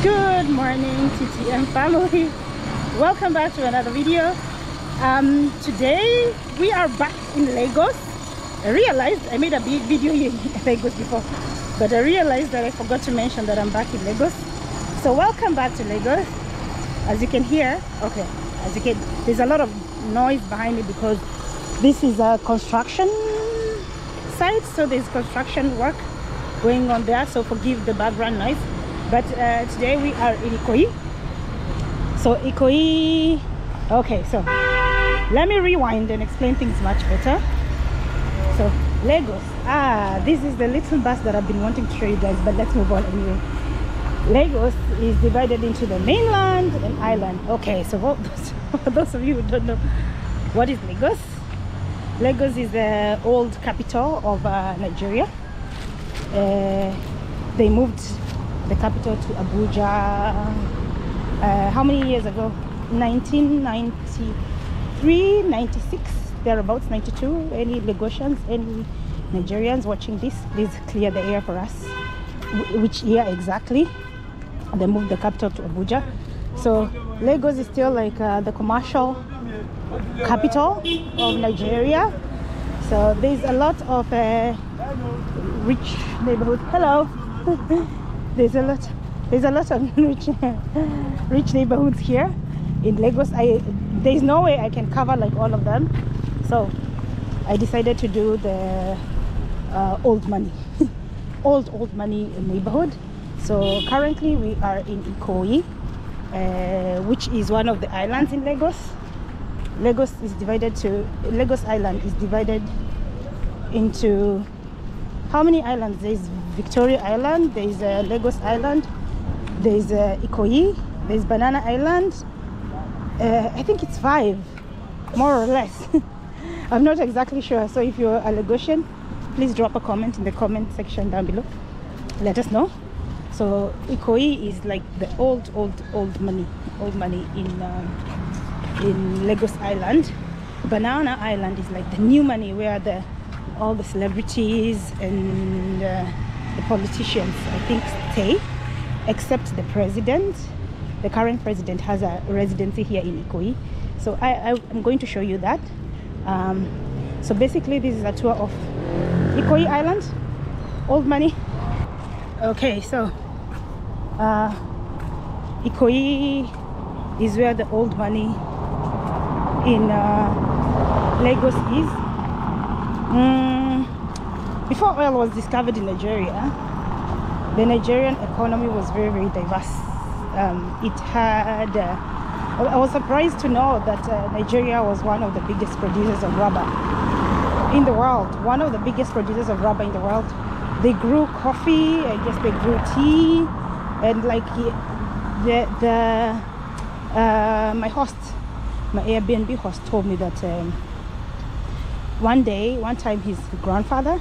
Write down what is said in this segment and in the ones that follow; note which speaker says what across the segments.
Speaker 1: Good morning, TTM family. Welcome back to another video. Today we are back in Lagos. I realized I made a big video in Lagos before, but I realized that I forgot to mention that I'm back in Lagos. So welcome back to Lagos. As you can hear, there's a lot of noise behind me because this is a construction site, so there's construction work going on there, so forgive the background noise. But today we are in Ikoyi. So Ikoyi, okay, so let me rewind and explain things much better. So Lagos, this is the little bus that I've been wanting to show you guys, but let's move on anyway. Lagos is divided into the mainland and island. Okay, so for those of you who don't know what is Lagos, Lagos is the old capital of Nigeria. They moved the capital to Abuja how many years ago? 1993, 96, thereabouts, 92. Any Lagosians, any Nigerians watching this, please clear the air for us. Which year exactly they moved the capital to Abuja? So Lagos is still like the commercial capital of Nigeria. So there's a lot of rich neighborhood. Hello. There's a lot of rich neighborhoods here in Lagos. There's no way I can cover like all of them, so I decided to do the old money old money neighborhood. So currently we are in Ikoyi, which is one of the islands in Lagos. Lagos Island is divided into how many islands? There's Victoria Island, there's Lagos Island, there's Ikoyi, there's Banana Island. I think it's 5, more or less. I'm not exactly sure. So if you're a Lagosian, please drop a comment in the comment section down below. Let us know. So Ikoyi is like the old money in Lagos Island. Banana Island is like the new money, where all the celebrities and the politicians, I think, stay, except the president. The current president has a residency here in Ikoyi. So I'm going to show you that. So basically this is a tour of Ikoyi Island, old money. Okay, so Ikoyi is where the old money in Lagos is. Before oil was discovered in Nigeria, the Nigerian economy was very, very diverse. It had I was surprised to know that Nigeria was one of the biggest producers of rubber in the world. One of the biggest producers of rubber in the world. They grew coffee, I guess they grew tea, and like my Airbnb host told me that one time his grandfather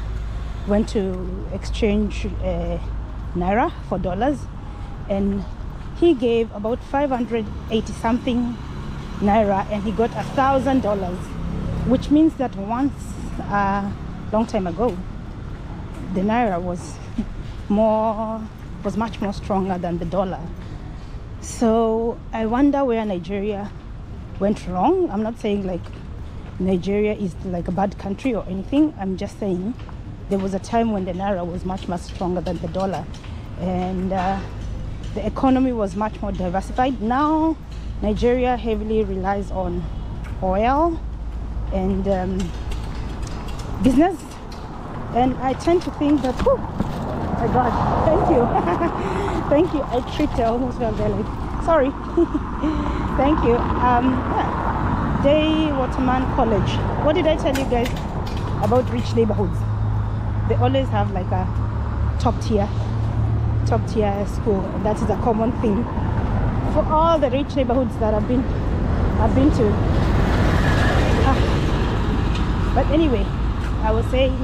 Speaker 1: went to exchange naira for dollars, and he gave about 580 something naira and he got $1,000, which means that once long time ago the naira was much more stronger than the dollar. So I wonder where Nigeria went wrong. I'm not saying like Nigeria is like a bad country or anything. I'm just saying there was a time when the naira was much stronger than the dollar, and the economy was much more diversified. Now Nigeria heavily relies on oil and business, and I tend to think that, oh my god, thank you thank you, I tripped, I almost fell there, like, sorry. Thank you. Day Waterman College. What did I tell you guys about rich neighborhoods? They always have like a top tier school, and that is a common thing for all the rich neighborhoods that I've been to. But anyway, I was saying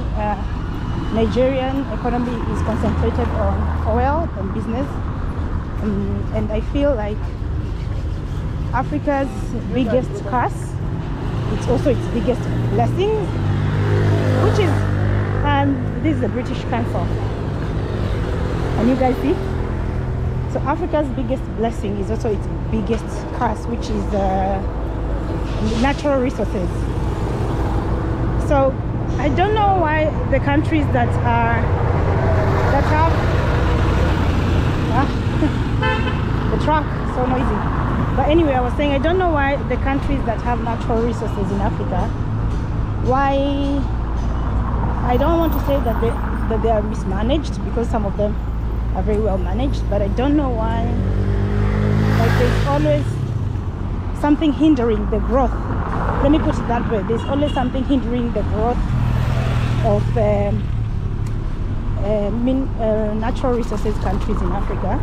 Speaker 1: Nigerian economy is concentrated on oil and business, and I feel like Africa's biggest curse, it's also its biggest blessing, which is this is the British Council. And you guys see, So Africa's biggest blessing is also its biggest curse, which is natural resources. So I don't know why the countries that have the truck so noisy. But anyway, I was saying I don't know why the countries that have natural resources in Africa, why, I don't want to say that they are mismanaged, because some of them are very well managed, but I don't know why, like, there's always something hindering the growth. Let me put it that way. There's always something hindering the growth of natural resources countries in Africa.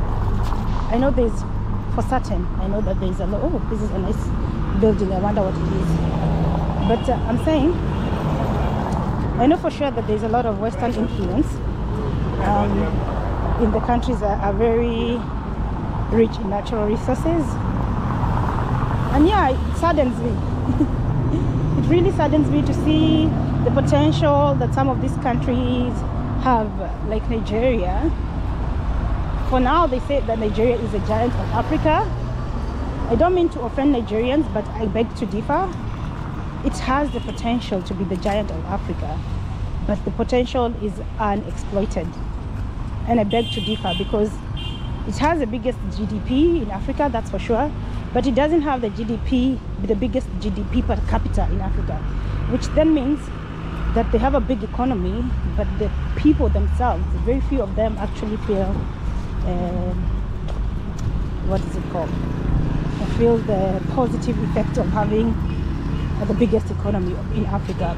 Speaker 1: I know there's, for certain, I know that there's a lot. Oh, this is a nice building. I wonder what it is. But I'm saying, I know for sure that there's a lot of Western influence in the countries that are very rich in natural resources. And yeah, it saddens me. It really saddens me to see the potential that some of these countries have, like Nigeria. For now, they say that Nigeria is a giant of Africa. I don't mean to offend Nigerians, but I beg to differ. It has the potential to be the giant of Africa, but the potential is unexploited. And I beg to differ, because it has the biggest GDP in Africa, that's for sure, but it doesn't have the biggest GDP per capita in Africa, which then means that they have a big economy, but the people themselves, very few of them actually feel what is it called? I feel the positive effect of having the biggest economy in Africa.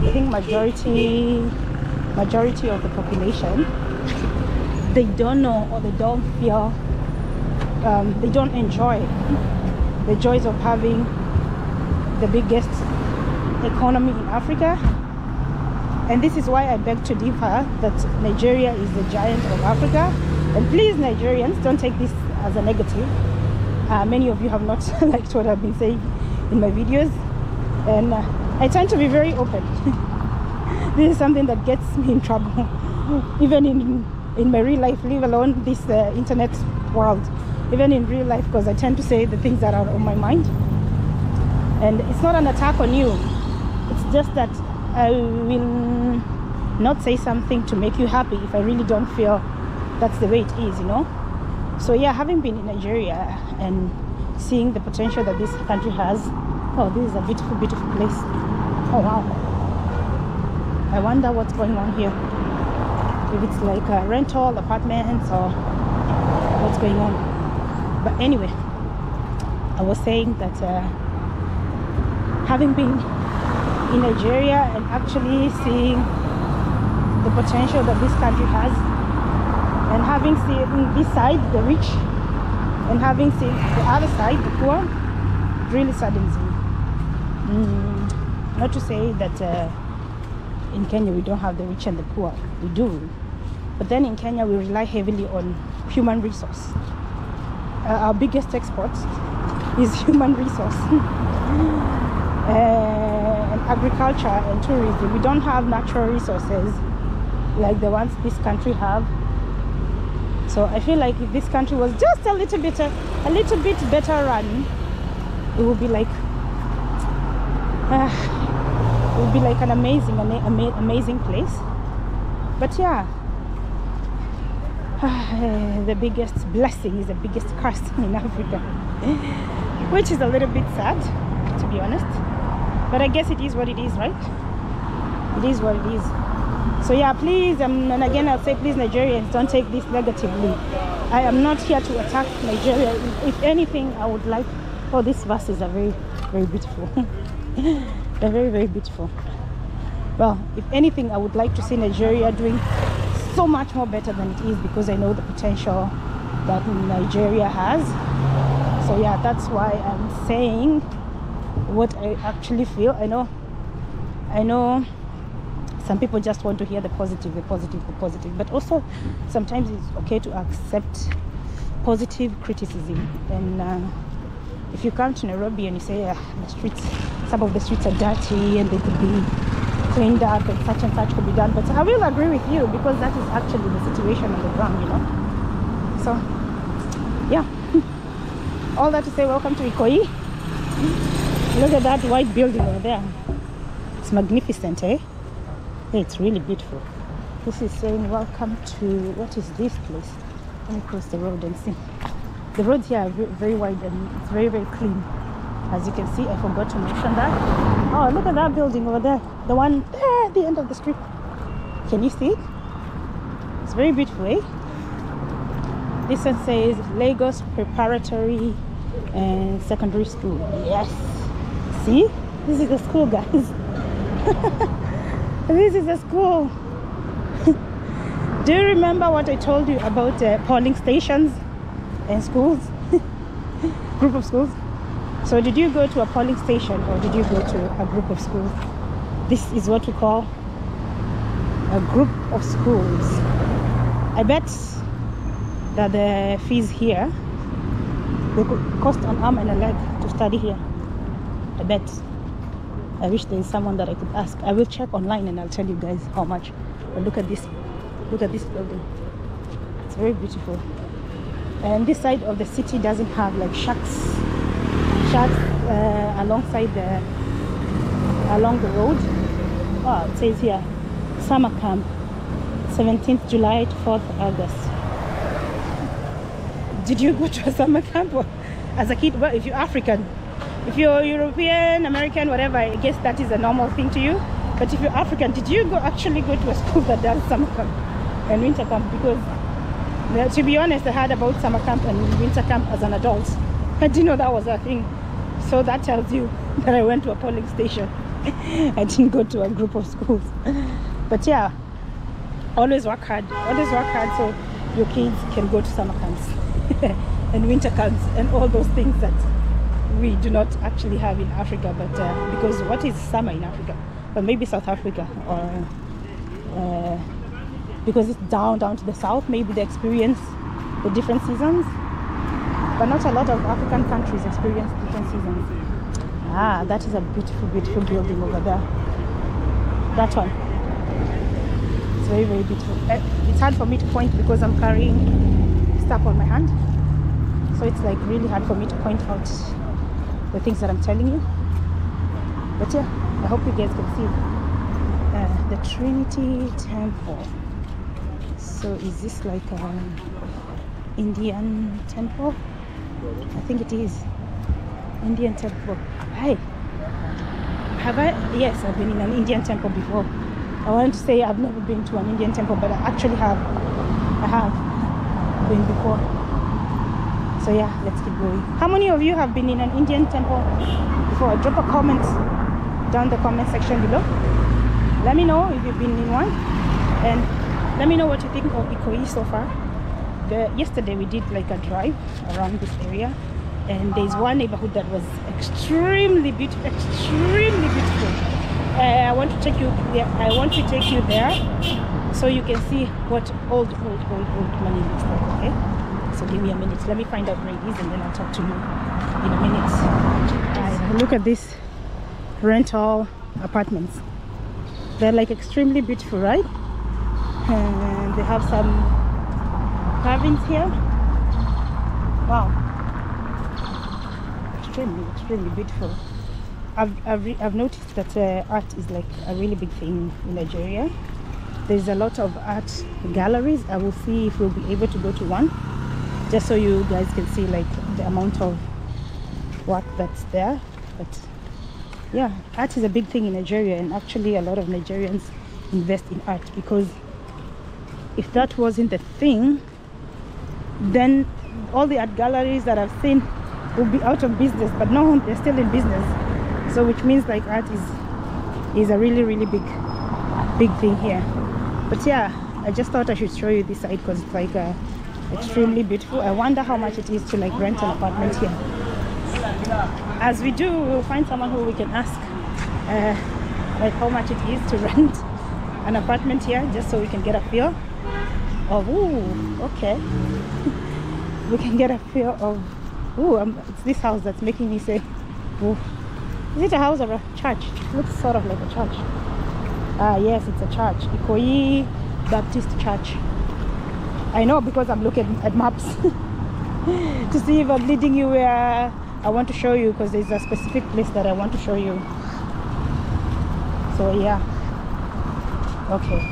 Speaker 1: I think majority of the population, they don't know, or they don't feel, they don't enjoy the joys of having the biggest economy in Africa. And this is why I beg to differ that Nigeria is the giant of Africa. And please, Nigerians, don't take this as a negative. Many of you have not liked what I've been saying in my videos, and I tend to be very open. This is something that gets me in trouble, even in my real life, leave alone this internet world, even in real life, because I tend to say the things that are on my mind. And it's not an attack on you, it's just that I will not say something to make you happy if I really don't feel that's the way it is, you know. So yeah, having been in Nigeria and seeing the potential that this country has. Oh, this is a beautiful, beautiful place. Oh wow, I wonder what's going on here, if it's like rental apartments or what's going on. But anyway, I was saying that having been in Nigeria and actually seeing the potential that this country has, and having seen this side, the rich, and having seen the other side, the poor, it really saddens me. Not to say that in Kenya we don't have the rich and the poor, we do, but then in Kenya we rely heavily on human resource. Our biggest export is human resource. And agriculture and tourism. We don't have natural resources like the ones this country have. So I feel like if this country was just a little bit better run, it would be like an amazing place. But yeah, the biggest blessing is the biggest curse in Africa, which is a little bit sad, to be honest. But I guess it is what it is, right? It is what it is. So yeah, please, and again I'll say, please, Nigerians, don't take this negatively. I am not here to attack Nigeria. If anything, I would like, oh, these verses are very, very beautiful. They're very, very beautiful. Well, if anything, I would like to see Nigeria doing so much more better than it is, because I know the potential that Nigeria has. So yeah, that's why I'm saying what I actually feel. I know some people just want to hear the positive, but also sometimes it's okay to accept positive criticism. And if you come to Nairobi and you say the streets, some of the streets are dirty and they could be cleaned up and such could be done, but I will agree with you, because that is actually the situation on the ground, you know. So yeah. All that to say, welcome to Ikoyi. Look at that white building over there. It's magnificent, eh? Yeah, it's really beautiful. This is saying welcome to, what is this place? Let me cross the road and see. The roads here are very wide and it's very, very clean. As you can see, I forgot to mention that. Oh, look at that building over there. The one there at the end of the street. Can you see it? It's very beautiful, eh? This one says Lagos Preparatory and Secondary School. Yes. See? This is the school, guys. This is the school. Do you remember what I told you about polling stations and schools? Group of schools. So did you go to a polling station or did you go to a group of schools? This is what we call a group of schools. I bet that the fees here, they could cost an arm and a leg to study here. I bet. I wish there is someone that I could ask. I will check online and I'll tell you guys how much. But look at this. Look at this building. It's very beautiful. And this side of the city doesn't have like shacks alongside along the road. Oh, it says here summer camp, 17th July to 4th August. Did you go to a summer camp as a kid? Well, if you're African, if you're European, American, whatever, I guess that is a normal thing to you. But if you're African, did you actually go to a school that does summer camp and winter camp? Because to be honest, I heard about summer camp and winter camp as an adult. I didn't know that was a thing. So that tells you that I went to a polling station. I didn't go to a group of schools. But yeah, always work hard. Always work hard so your kids can go to summer camps and winter camps and all those things that we do not actually have in Africa. But because what is summer in Africa? But maybe South Africa, or because it's down to the south, maybe they experience the different seasons. But not a lot of African countries experience different seasons. Ah, that is a beautiful, beautiful building over there. That one. It's very, very beautiful. It's hard for me to point because I'm carrying stuff on my hand. So it's like really hard for me to point out the things that I'm telling you. But yeah, I hope you guys can see the Trinity Temple. So is this like an Indian temple? I think it is Indian temple. Hey, have I? Yes, I've been in an Indian temple before. I wanted to say I've never been to an Indian temple, but I actually have. I have been before. So yeah, let's keep going. How many of you have been in an Indian temple before? Drop a comment down the comment section below. Let me know if you've been in one, and let me know what you think of Ikoyi so far. Yesterday we did like a drive around this area, and there's one neighborhood that was extremely beautiful, I want to take you there. I want to take you there so you can see what old money looks like. Okay, so give me a minute, let me find out where it is and then I'll talk to you in a minute. Look at this rental apartments. They're like extremely beautiful, right? And they have some carvings here. Wow, extremely beautiful. I've noticed that art is like a really big thing in Nigeria. There's a lot of art galleries. I will see if we'll be able to go to one, just so you guys can see like the amount of work that's there. But yeah, art is a big thing in Nigeria, and actually a lot of Nigerians invest in art, because if that wasn't the thing, then all the art galleries that I've seen will be out of business. But no, they're still in business. So which means like art is a really big thing here. But yeah, I just thought I should show you this side because it's like extremely beautiful. I wonder how much it is to like rent an apartment here. As we do, we'll find someone who we can ask like how much it is to rent an apartment here, just so we can get a feel of, ooh, okay. We can get a feel of, ooh, it's this house that's making me say, ooh. Is it a house or a church? It looks sort of like a church. Yes, it's a church. Ikoyi Baptist Church. I know because I'm looking at maps. to see if I'm leading you where I want to show you, because there's a specific place that I want to show you. So yeah, okay,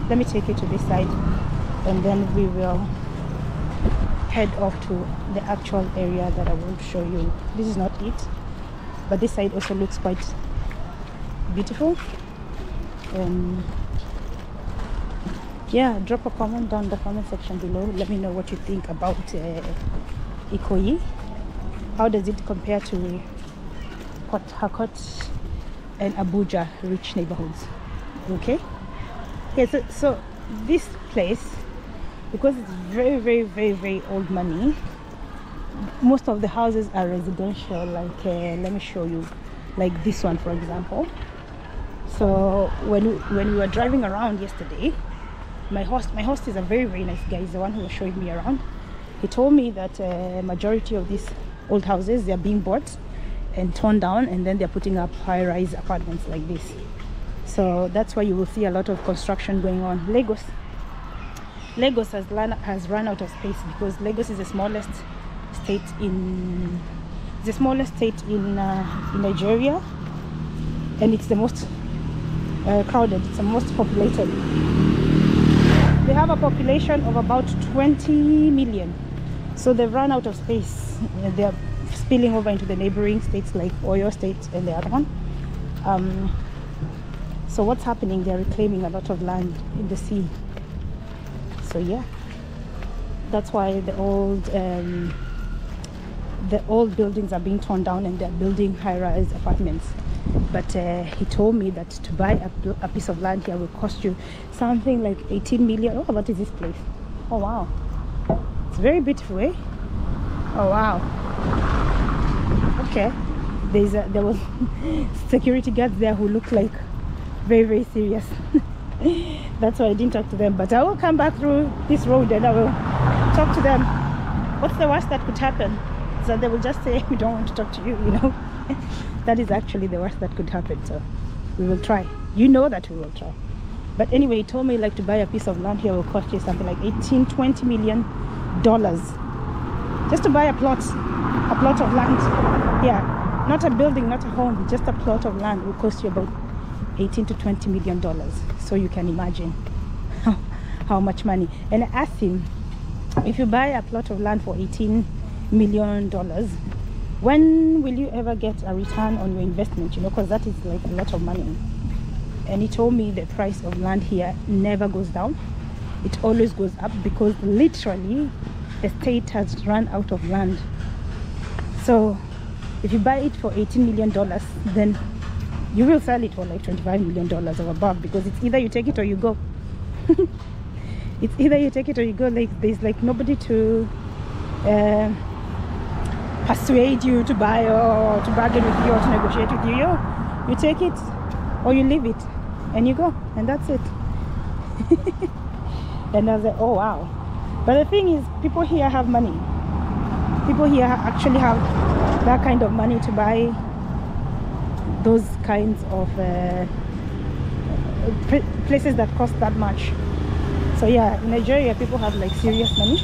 Speaker 1: let me take you to this side and then we will head off to the actual area that I want to show you. This is not it, but this side also looks quite beautiful. Yeah, drop a comment down in the comment section below. Let me know what you think about Ikoyi. How does it compare to Port Harcourt and Abuja rich neighborhoods? Okay. Okay, so this place, because it's very, very, very, very old money, most of the houses are residential. Like let me show you, like this one for example. So when we were driving around yesterday, my host is a very, very nice guy. He's the one who was showing me around. He told me that majority of these old houses, they are being bought and torn down, and then they're putting up high-rise apartments like this. So that's why you will see a lot of construction going on. Lagos has run out of space, because Lagos is the smallest state in Nigeria, and it's the most crowded. It's the most populated. They have a population of about 20 million, so they've run out of space. They're spilling over into the neighboring states like Oyo State and the other one. So what's happening? They're reclaiming a lot of land in the sea. So yeah, that's why the old buildings are being torn down and they're building high-rise apartments. But he told me that to buy a piece of land here will cost you something like 18 million. Oh, what is this place? Oh wow, it's very beautiful, eh? Oh wow. Okay, there was security guards there who looked like very, very serious. That's why I didn't talk to them, but I will come back through this road and I will talk to them. What's the worst that could happen? So they will just say, we don't want to talk to you, you know. That is actually the worst that could happen. So we will try, you know that we will try. But anyway, he told me like to buy a piece of land here will cost you something like $20 million just to buy a plot of land. Yeah, not a building, not a home, just a plot of land will cost you about $18 to $20 million. So you can imagine how much money. And I asked him, if you buy a plot of land for $18 million, when will you ever get a return on your investment? You know, because that is like a lot of money. And he told me the price of land here never goes down, it always goes up, because literally the state has run out of land. So if you buy it for $18 million, then you will sell it for like $25 million or above, because it's either you take it or you go. It's either you take it or you go. Like there's like nobody to persuade you to buy or to bargain with you or to negotiate with you. You take it or you leave it and you go, and that's it. And I was like, oh wow. But the thing is, people here have money. People here actually have that kind of money to buy those kinds of places that cost that much. So yeah, in Nigeria people have like serious money,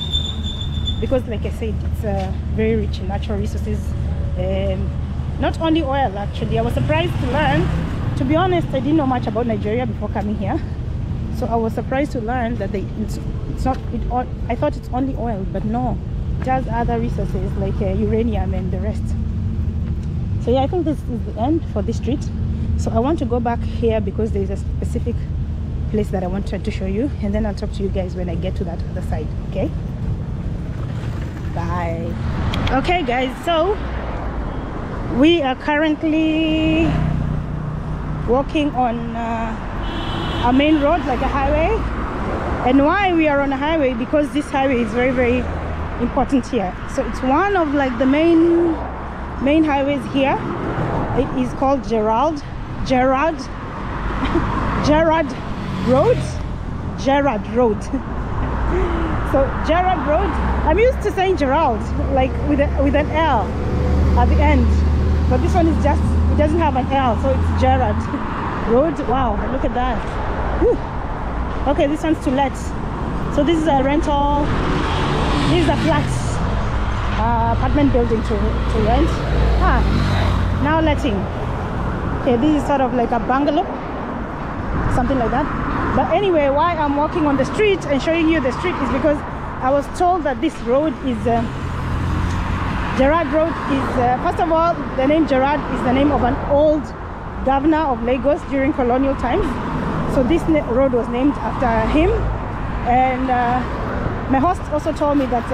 Speaker 1: because like I said, it's very rich in natural resources, not only oil. Actually, I was surprised to learn, to be honest, I didn't know much about Nigeria before coming here, so I was surprised to learn that I thought it's only oil, but no, it has other resources like uranium and the rest. So yeah, I think this is the end for this street. So I want to go back here because there is a specific place that I wanted to show you, and then I'll talk to you guys when I get to that other side. Okay, bye. Okay guys, so we are currently walking on a main road, like a highway. And why we are on a highway? Because this highway is very, very important here. So it's one of like the main highways here. It is called Gerard Road. So Gerard Road, I'm used to saying Gerald, like with an L at the end, but this one is just, it doesn't have an L, so it's Gerard Road. Wow, look at that. Whew. Okay, this one's to let. So this is a rental, this is a flat apartment building to rent. Now letting. Okay, this is sort of like a bungalow, something like that. But anyway, why I'm walking on the street and showing you the street is because I was told that this road is Gerard Road is first of all, the name Gerard is the name of an old governor of Lagos during colonial times. So this road was named after him. And my host also told me that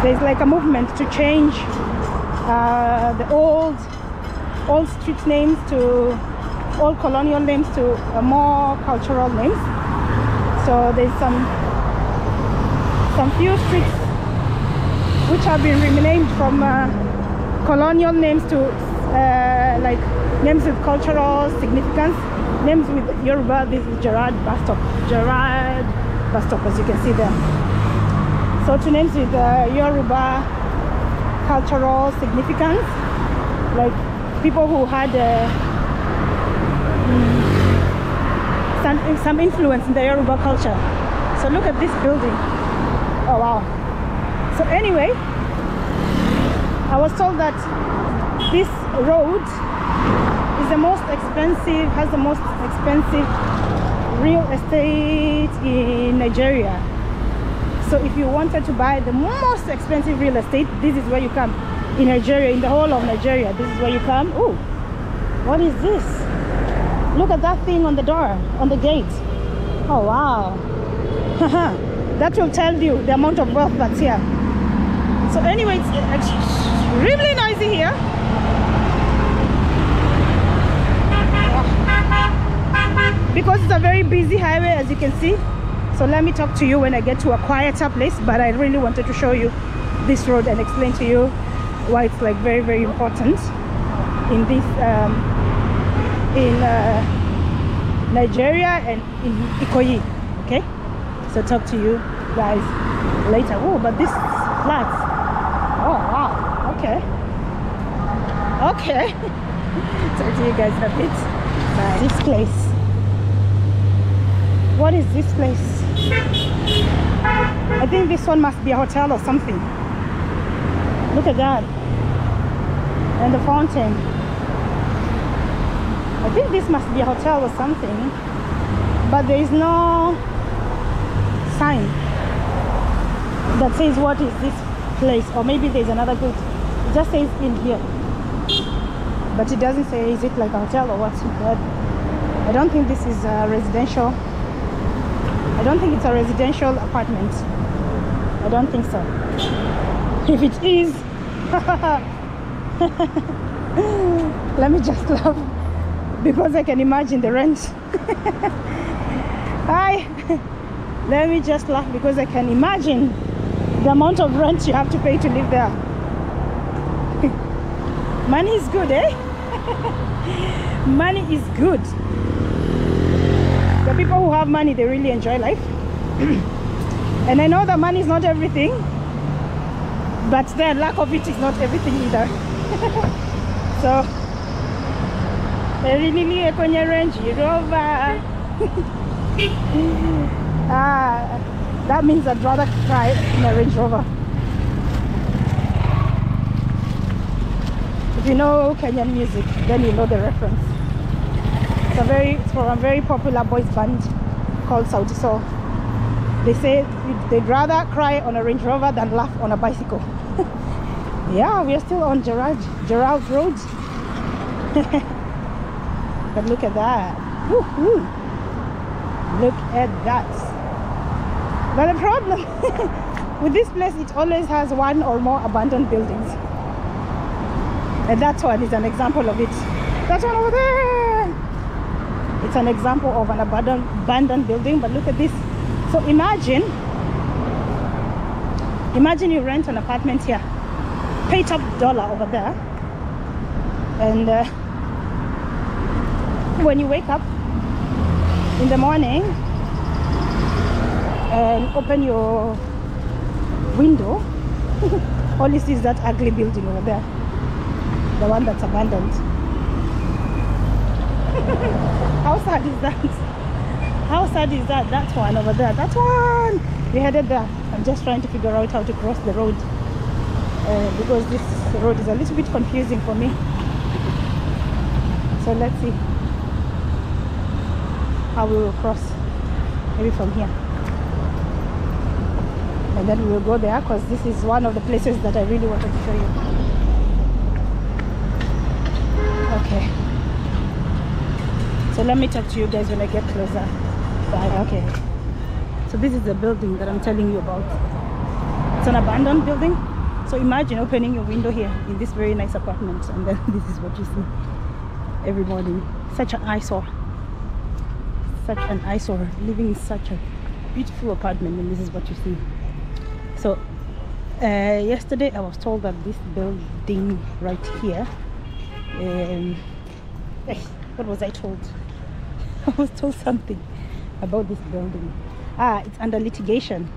Speaker 1: there's like a movement to change the old street names to old colonial names to more cultural names. So there's some few streets which have been renamed from colonial names to like names with cultural significance. Names with Yoruba, this is Gerard bus stop, as you can see there. So to names with Yoruba cultural significance, like people who had some influence in the Yoruba culture. So look at this building. Oh wow. So anyway, I was told that this road is the most expensive, has the most expensive real estate in Nigeria. So if you wanted to buy the most expensive real estate, this is where you come. In Nigeria, in the whole of Nigeria, this is where you come. Oh, what is this? Look at that thing on the door, on the gate. Oh wow. That will tell you the amount of wealth that's here. So anyway, it's extremely noisy here. Because it's a very busy highway, as you can see. So let me talk to you when I get to a quieter place. But I really wanted to show you this road and explain to you why it's like very, very important in this in Nigeria and in Ikoyi. Okay, so talk to you guys later. Oh, but this flats. Oh wow. Okay. Talk to you guys in a bit. This place. What is this place? I think this one must be a hotel or something. Look at that. And the fountain. I think this must be a hotel or something. But there is no sign that says what is this place. Or maybe there's another gate. It just says in here. But it doesn't say is it like a hotel or what. But I don't think this is a residential. I don't think it's a residential apartment. I don't think so. If it is, let me just laugh because I can imagine the rent. Let me just laugh because I can imagine the amount of rent you have to pay to live there. Money is good, eh? Money is good. The people who have money, they really enjoy life. And I know that money is not everything, but the lack of it is not everything either. So I really need a Range Rover. That means I'd rather cry in a Range Rover. If you know Kenyan music, then you know the reference. It's from a very popular boys band called Sauti Sol. They say they'd rather cry on a Range Rover than laugh on a bicycle. Yeah, we are still on Gerard Road. But look at that. Woo-hoo. Look at that. But the problem with this place, it always has one or more abandoned buildings. And that one is an example of it. That one over there. It's an example of an abandoned building. But look at this. So imagine you rent an apartment here, pay top dollar over there, and when you wake up in the morning and open your window, all you see is that ugly building over there, the one that's abandoned. How sad is that? How sad is that? That one over there, that one. We headed there. I'm just trying to figure out how to cross the road. because this road is a little bit confusing for me. So let's see how we will cross, maybe from here, and then we will go there, because this is one of the places that I really wanted to show you. Okay, so let me talk to you guys when I get closer. Okay, so this is the building that I'm telling you about. It's an abandoned building. So imagine opening your window here in this very nice apartment, and then this is what you see every morning. Such an eyesore. Such an eyesore. Living in such a beautiful apartment, and this is what you see. So yesterday I was told that this building right here, what was I told? I was told something about this building. It's under litigation,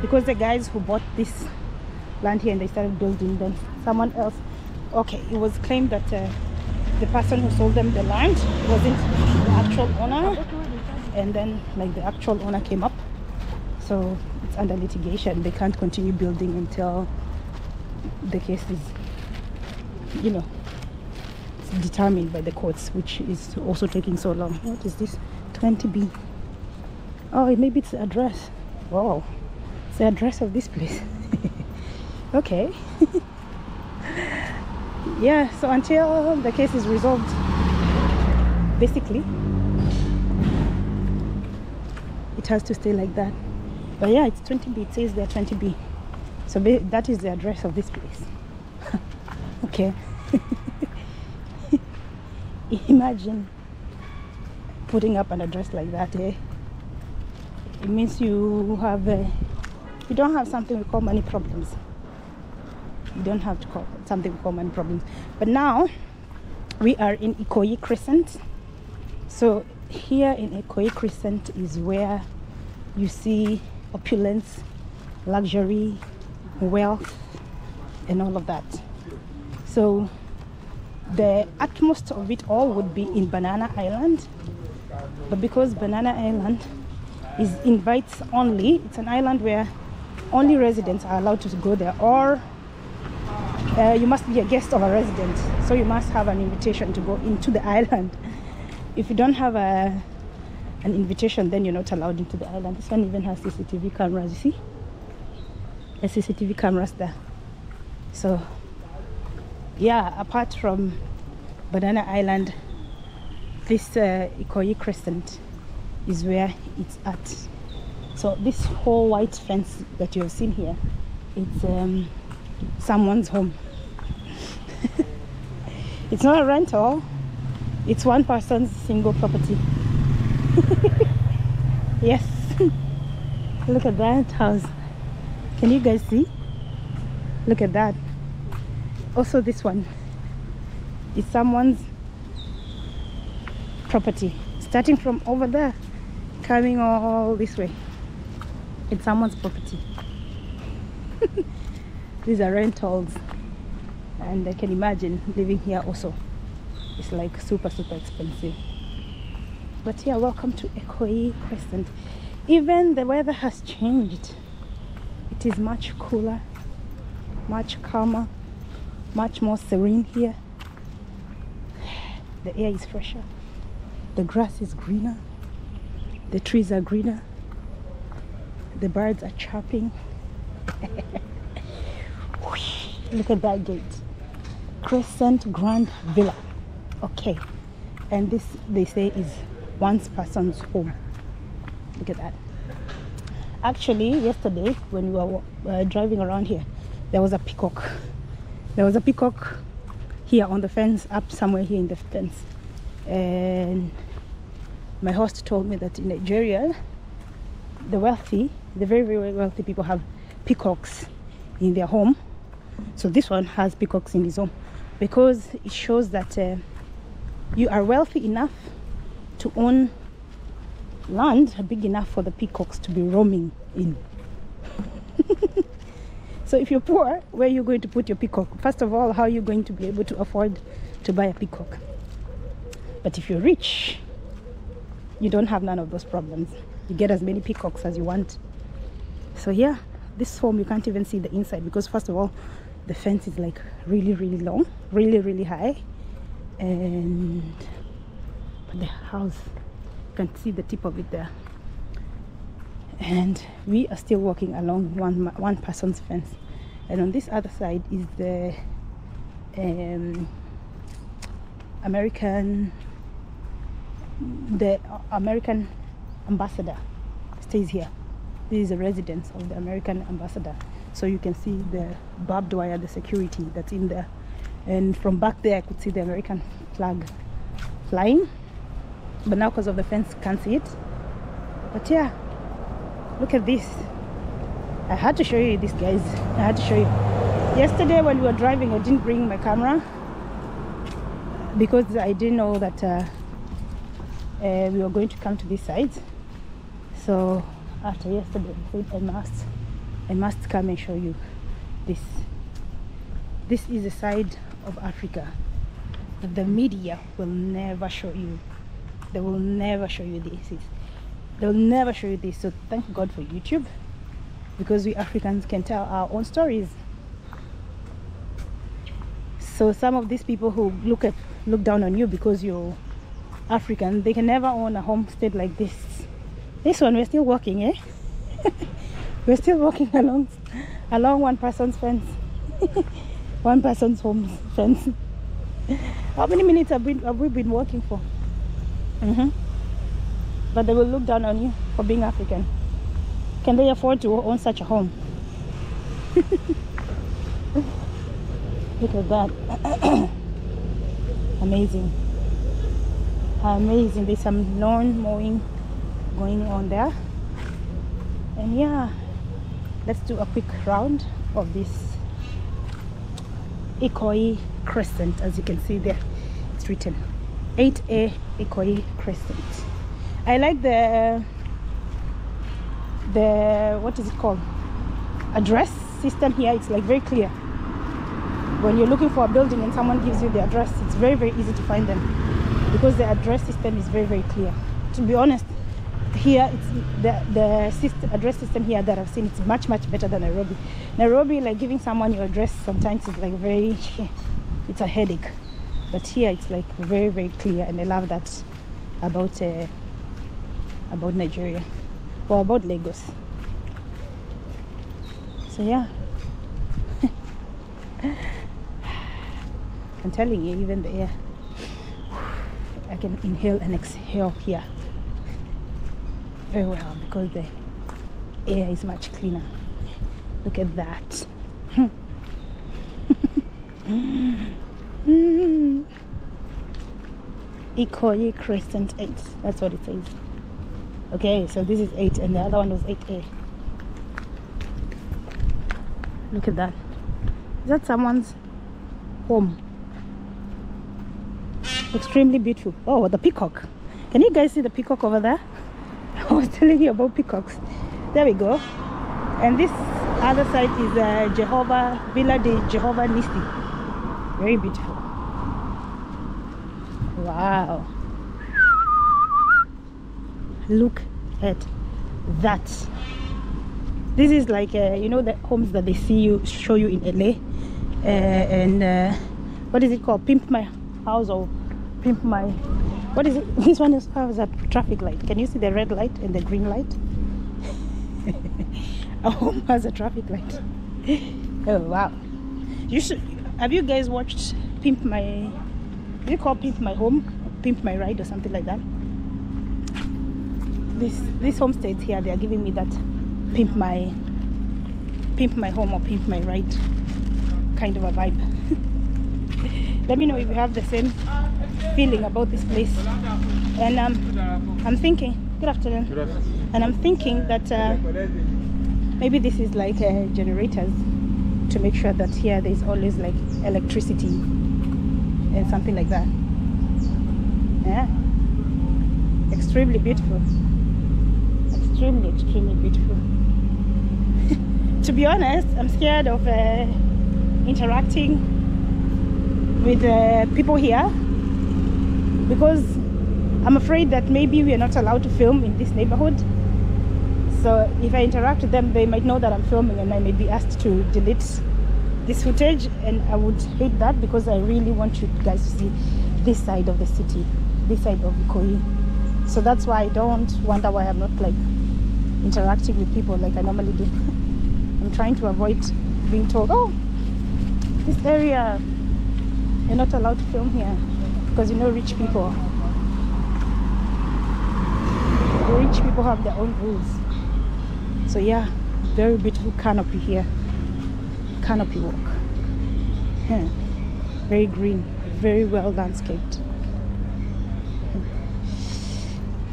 Speaker 1: because the guys who bought this land here and they started building, then someone else, okay, it was claimed that the person who sold them the land wasn't the actual owner, and then like the actual owner came up, so it's under litigation. They can't continue building until the case is, you know, it's determined by the courts, which is also taking so long. What is this? 20B. Oh, maybe it's the address. Wow, it's the address of this place. Okay. Yeah, so until the case is resolved, basically it has to stay like that. But yeah, it's 20B. It says there 20B, so that is the address of this place. Okay. Imagine putting up an address like that, eh? It means you have you don't have something we call money problems. You don't have to call something we call money problems. But now we are in Ikoyi Crescent. So here in Ikoyi Crescent is where you see opulence, luxury, wealth, and all of that. So the utmost of it all would be in Banana Island, but because Banana Island is invites only, it's an island where only residents are allowed to go there, or you must be a guest of a resident, so you must have an invitation to go into the island. If you don't have an invitation, then you're not allowed into the island. This one even has CCTV cameras. You see, there's CCTV cameras there. So yeah, apart from Banana Island, this Ikoyi Crescent is where it's at. So this whole white fence that you have seen here, it's someone's home. It's not a rental, it's one person's single property. Yes. Look at that house. Can you guys see? Look at that. Also this one is someone's property, starting from over there coming all this way. It's someone's property. These are rentals, and I can imagine living here also. It's like super expensive. But yeah, welcome to Ikoyi Crescent. Even the weather has changed. It is much cooler, much calmer, much more serene here. The air is fresher, the grass is greener, the trees are greener, the birds are chirping. Look at that gate. Crescent Grand Villa. Okay, and this they say is one person's home. Look at that. Actually, yesterday when we were driving around here, there was a peacock. There was a peacock here on the fence, up somewhere here in the fence. And my host told me that in Nigeria, the wealthy, the very wealthy people have peacocks in their home. So this one has peacocks in his home because it shows that you are wealthy enough to own land big enough for the peacocks to be roaming in. So if you're poor, where are you going to put your peacock? First of all, how are you going to be able to afford to buy a peacock? But if you're rich, you don't have none of those problems. You get as many peacocks as you want. So yeah, this home you can't even see the inside because first of all, The fence is like really long, really high, and the house, you can see the tip of it there. And we are still walking along one person's fence, and on this other side is the American ambassador stays here. This is a residence of the American ambassador, so you can see the barbed wire, the security that's in there. And from back there I could see the American flag flying, but now because of the fence can't see it. But yeah, look at this. I had to show you this, guys. I had to show you. Yesterday when we were driving, I didn't bring my camera because I didn't know that we were going to come to this side. So after yesterday I said I must come and show you this. This is a side of Africa that the media will never show you. They will never show you this. They'll never show you this. So thank God for YouTube, because we Africans can tell our own stories. So some of these people who look down on you because you're African, they can never own a homestead like this. This one, we're still walking, eh? We're still walking along one person's fence. One person's home fence. How many minutes have we been walking for? But they will look down on you for being African. Can they afford to own such a home? Look at that. Amazing. Amazing. There's some lawn mowing going on there. And yeah, let's do a quick round of this Ikoyi Crescent. As you can see there, it's written 8A Ikoyi Crescent. I like the what is it called, address system here. It's like very clear. When you're looking for a building and someone gives you the address, it's very easy to find them, because the address system is very clear. To be honest, here it's the address system here that I've seen, it's much better than Nairobi. Like giving someone your address sometimes is like it's a headache, but here it's like very clear, and I love that about Nigeria, or about Lagos. So yeah, I'm telling you, even the air, I can inhale and exhale here very well, because the air is much cleaner. Look at that. Ikoyi Crescent 8, that's what it says. Okay, so this is 8 and the other one was 8A. Look at that. Is that someone's home? Extremely beautiful. Oh, the peacock. Can you guys see the peacock over there? I was telling you about peacocks. There we go. And this other side is Villa de Jehovah Nissi. Very beautiful. Wow. Look at that. This is like you know, the homes that they show you in LA, and what is it called, Pimp My House, or Pimp My, what is it? This one has a traffic light. Can you see the red light and the green light? A home has a traffic light. Oh wow. Have you guys watched Pimp My, is it called Pimp My Home, Pimp My Ride, or something like that? This homestead here, they are giving me that pimp my home or pimp my ride kind of a vibe. Let me know if you have the same feeling about this place. And I'm thinking, good afternoon. Good afternoon. And I'm thinking that maybe this is like generators to make sure that here there's always like electricity and something like that. Yeah, extremely beautiful. Extremely beautiful. To be honest, I'm scared of interacting with people here, because I'm afraid that maybe we are not allowed to film in this neighborhood. So if I interact with them, they might know that I'm filming, and I may be asked to delete this footage, and I would hate that because I really want you guys to see this side of the city, this side of Ikoyi. So that's why I don't wonder why I'm not like interacting with people like I normally do. I'm trying to avoid being told, oh, this area, you're not allowed to film here because you know rich people. The rich people have their own rules. So yeah, very beautiful canopy here. Canopy walk. Yeah. Very green, very well landscaped.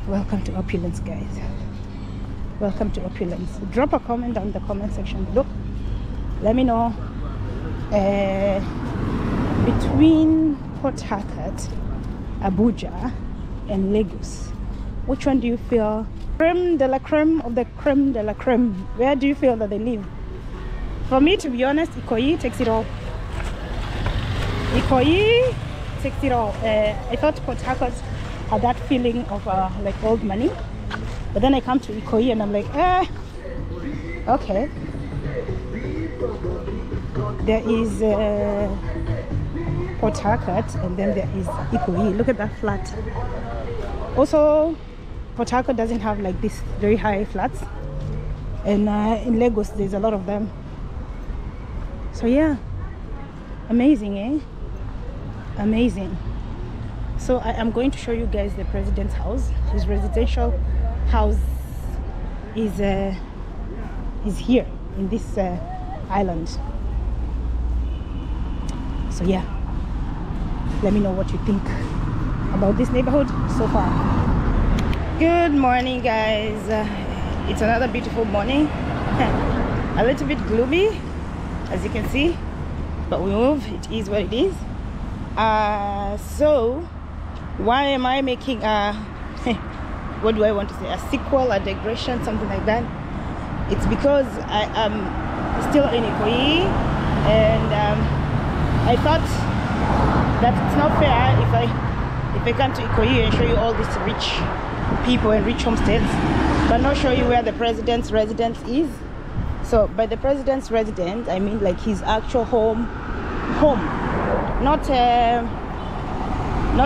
Speaker 1: Welcome to opulence, guys. Welcome to opulence. Drop a comment down in the comment section below. Let me know between Port Harcourt, Abuja and Lagos, which one do you feel creme de la creme of the creme de la creme? Where do you feel that they live? For me, to be honest, Ikoyi takes it all. Ikoyi takes it all. I thought Port Harcourt had that feeling of like old money, but then I come to Ikoyi and I'm like, okay. There is Port Harcourt and then there is Ikoyi. Look at that flat. Also, Port Harcourt doesn't have like this very high flats, and in Lagos there's a lot of them. So yeah, amazing, eh? Amazing. So I am going to show you guys the president's house. His residential house is here in this island. So yeah, let me know what you think about this neighborhood so far. Good morning, guys. It's another beautiful morning. A little bit gloomy, as you can see, but we move. It is what it is. So why am I making a what do I want to say, a sequel, a digression, something like that? It's because I am still in Ikoyi, and I thought that it's not fair if I come to Ikoyi and show you all these rich people and rich homesteads, but not show you where the president's residence is. So by the president's residence, I mean like his actual home, not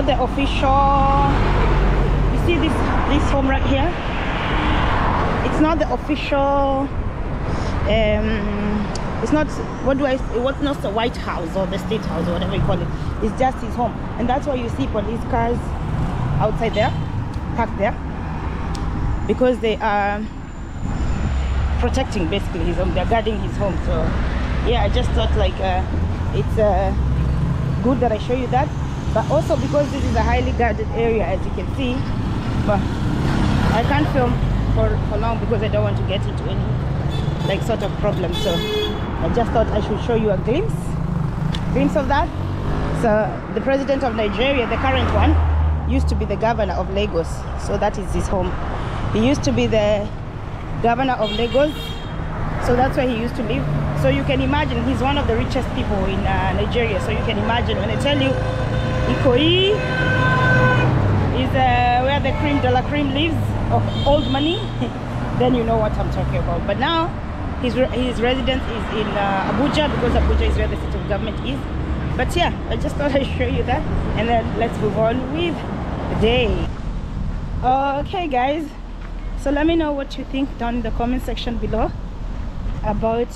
Speaker 1: the official. You see this home right here? It's not the official. It's not, what's not the White House or the State House or whatever you call it. It's just his home, and that's why you see police cars outside there, parked there, because they are protecting basically his home. They're guarding his home. So yeah, I just thought like it's good that I show you that, but also because this is a highly guarded area, as you can see. But I can't film for long because I don't want to get into any like sort of problem. So I just thought I should show you a glimpse of that. So the president of Nigeria, the current one, used to be the governor of Lagos. So that is his home. He used to be the governor of Lagos, so that's where he used to live. So you can imagine, he's one of the richest people in Nigeria. So you can imagine when I tell you Ikoyi is where the creme de la creme lives of old money, then you know what I'm talking about. But now his residence is in Abuja, because Abuja is where the seat of government is. But yeah, I just thought I'd show you that, and then let's move on with the day. Okay guys, so let me know what you think down in the comment section below about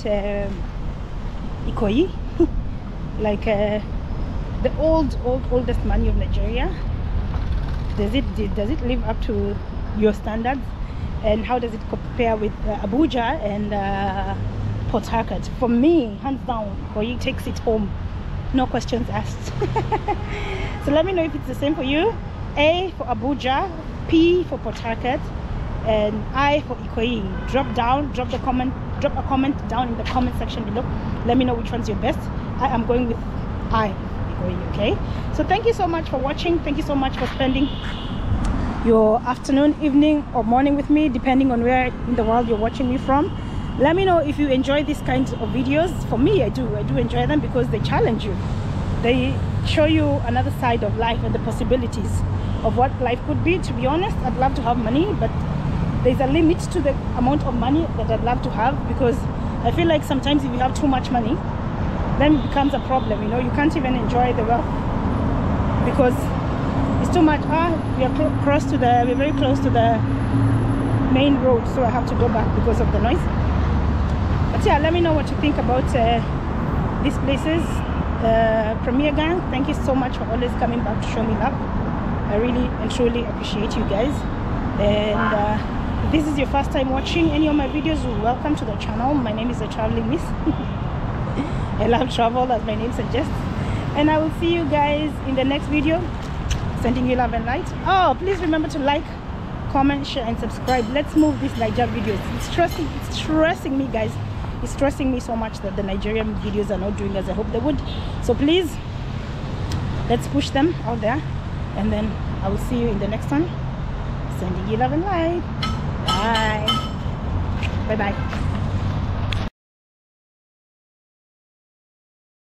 Speaker 1: Ikoyi, like the oldest money of Nigeria. Does it live up to your standards, and how does it compare with Abuja and Port Harcourt? For me, hands down, Ikoyi takes it home, no questions asked. So let me know if it's the same for you. A for Abuja, P for Port Harcourt, and I for Ikoyi. Drop a comment down in the comment section below. Let me know which one's your best. I am going with I, Ikoyi. Okay, so thank you so much for watching. Thank you so much for spending your afternoon, evening or morning with me, depending on where in the world you're watching me from. Let me know if you enjoy these kinds of videos. For me, I do enjoy them because they challenge you. They show you another side of life and the possibilities of what life could be. To be honest, I'd love to have money, but there's a limit to the amount of money that I'd love to have, because I feel like sometimes if you have too much money, then it becomes a problem. You know, you can't even enjoy the wealth because it's too much. We are we're very close to the main road, so I have to go back because of the noise. But yeah, let me know what you think about these places. Premier Gang, thank you so much for always coming back to show me love. I really and truly appreciate you guys. And if this is your first time watching any of my videos, welcome to the channel. My name is The Traveling Miss. I love travel, as my name suggests. And I will see you guys in the next video. Sending you love and light. Oh, please remember to like, comment, share and subscribe. Let's move these Niger videos. It's stressing me, guys. It's stressing me so much that the Nigerian videos are not doing as I hope they would. So please, let's push them out there. And then I will see you in the next one. Sending you love and light. Bye. Bye-bye.